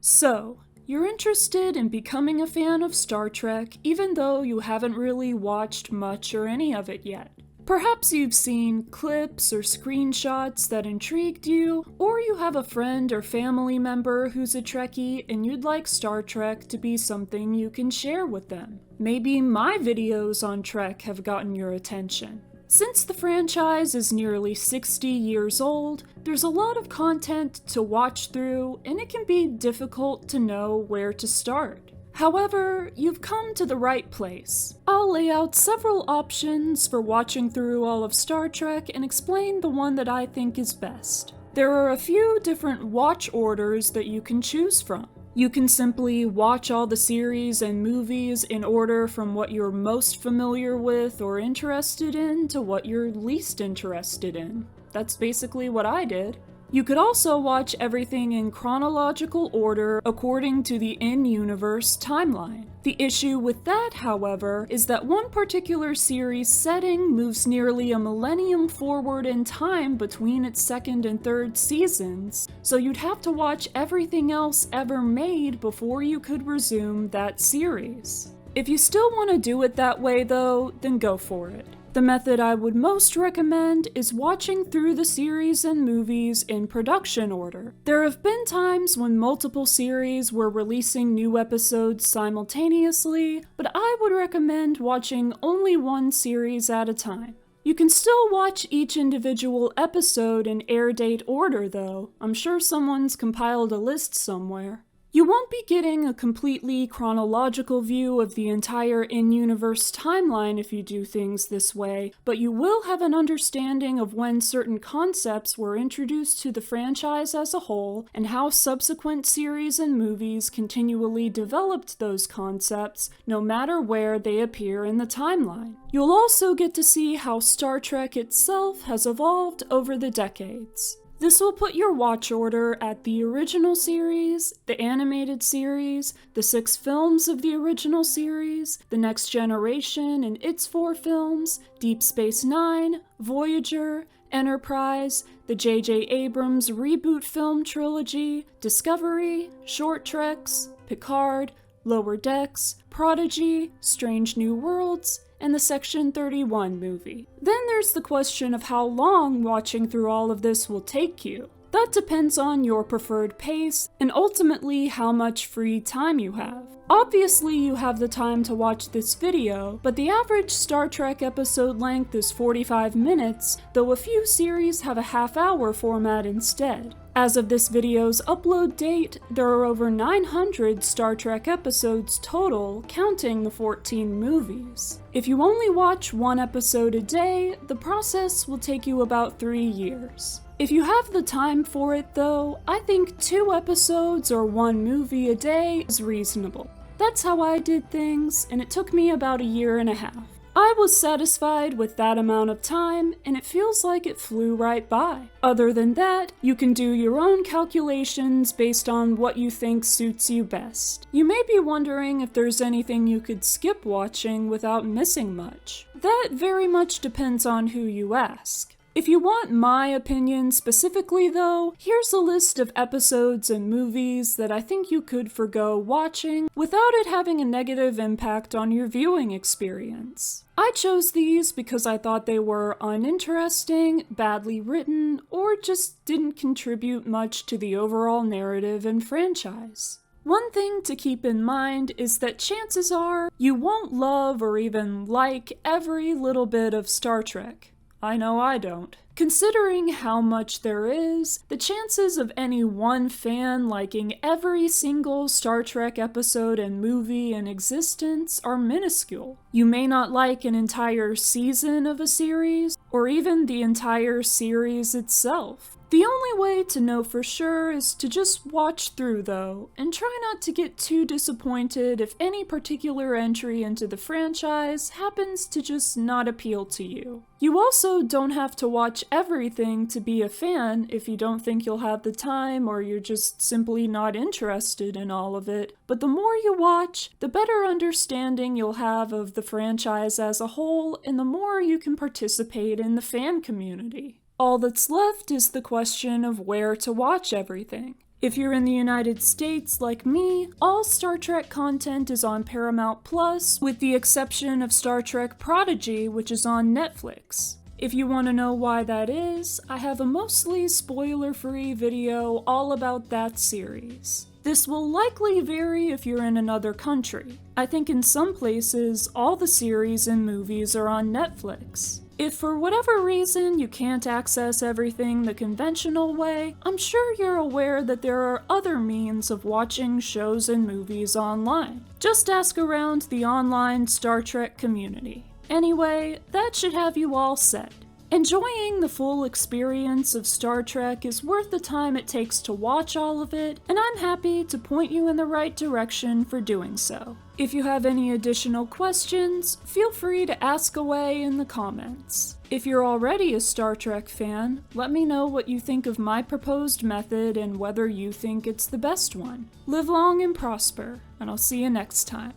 So, you're interested in becoming a fan of Star Trek even though you haven't really watched much or any of it yet. Perhaps you've seen clips or screenshots that intrigued you, or you have a friend or family member who's a Trekkie and you'd like Star Trek to be something you can share with them. Maybe my videos on Trek have gotten your attention. Since the franchise is nearly 60 years old, there's a lot of content to watch through, and it can be difficult to know where to start. However, you've come to the right place. I'll lay out several options for watching through all of Star Trek and explain the one that I think is best. There are a few different watch orders that you can choose from. You can simply watch all the series and movies in order from what you're most familiar with or interested in to what you're least interested in. That's basically what I did. You could also watch everything in chronological order according to the in-universe timeline. The issue with that, however, is that one particular series setting moves nearly a millennium forward in time between its second and third seasons, so you'd have to watch everything else ever made before you could resume that series. If you still want to do it that way though, then go for it. The method I would most recommend is watching through the series and movies in production order. There have been times when multiple series were releasing new episodes simultaneously, but I would recommend watching only one series at a time. You can still watch each individual episode in air date order though. I'm sure someone's compiled a list somewhere. You won't be getting a completely chronological view of the entire in-universe timeline if you do things this way, but you will have an understanding of when certain concepts were introduced to the franchise as a whole, and how subsequent series and movies continually developed those concepts, no matter where they appear in the timeline. You'll also get to see how Star Trek itself has evolved over the decades. This will put your watch order at the original series, the animated series, the 6 films of the original series, The Next Generation and its 4 films, Deep Space Nine, Voyager, Enterprise, the J.J. Abrams reboot film trilogy, Discovery, Short Treks, Picard, Lower Decks, Prodigy, Strange New Worlds, and the Section 31 movie. Then there's the question of how long watching through all of this will take you. That depends on your preferred pace, and ultimately how much free time you have. Obviously you have the time to watch this video, but the average Star Trek episode length is 45 minutes, though a few series have a half-hour format instead. As of this video's upload date, there are over 900 Star Trek episodes total, counting the 14 movies. If you only watch one episode a day, the process will take you about 3 years. If you have the time for it though, I think 2 episodes or 1 movie a day is reasonable. That's how I did things, and it took me about a year and a half. I was satisfied with that amount of time, and it feels like it flew right by. Other than that, you can do your own calculations based on what you think suits you best. You may be wondering if there's anything you could skip watching without missing much. That very much depends on who you ask. If you want my opinion specifically though, here's a list of episodes and movies that I think you could forgo watching without it having a negative impact on your viewing experience. I chose these because I thought they were uninteresting, badly written, or just didn't contribute much to the overall narrative and franchise. One thing to keep in mind is that chances are you won't love or even like every little bit of Star Trek. I know I don't. Considering how much there is, the chances of any one fan liking every single Star Trek episode and movie in existence are minuscule. You may not like an entire season of a series, or even the entire series itself. The only way to know for sure is to just watch through though, and try not to get too disappointed if any particular entry into the franchise happens to just not appeal to you. You also don't have to watch everything to be a fan if you don't think you'll have the time or you're just simply not interested in all of it, but the more you watch, the better understanding you'll have of the franchise as a whole, and the more you can participate in the fan community. All that's left is the question of where to watch everything. If you're in the United States, like me, all Star Trek content is on Paramount Plus, with the exception of Star Trek Prodigy, which is on Netflix. If you want to know why that is, I have a mostly spoiler-free video all about that series. This will likely vary if you're in another country. I think in some places, all the series and movies are on Netflix. If for whatever reason you can't access everything the conventional way, I'm sure you're aware that there are other means of watching shows and movies online. Just ask around the online Star Trek community. Anyway, that should have you all set. Enjoying the full experience of Star Trek is worth the time it takes to watch all of it, and I'm happy to point you in the right direction for doing so. If you have any additional questions, feel free to ask away in the comments. If you're already a Star Trek fan, let me know what you think of my proposed method and whether you think it's the best one. Live long and prosper, and I'll see you next time.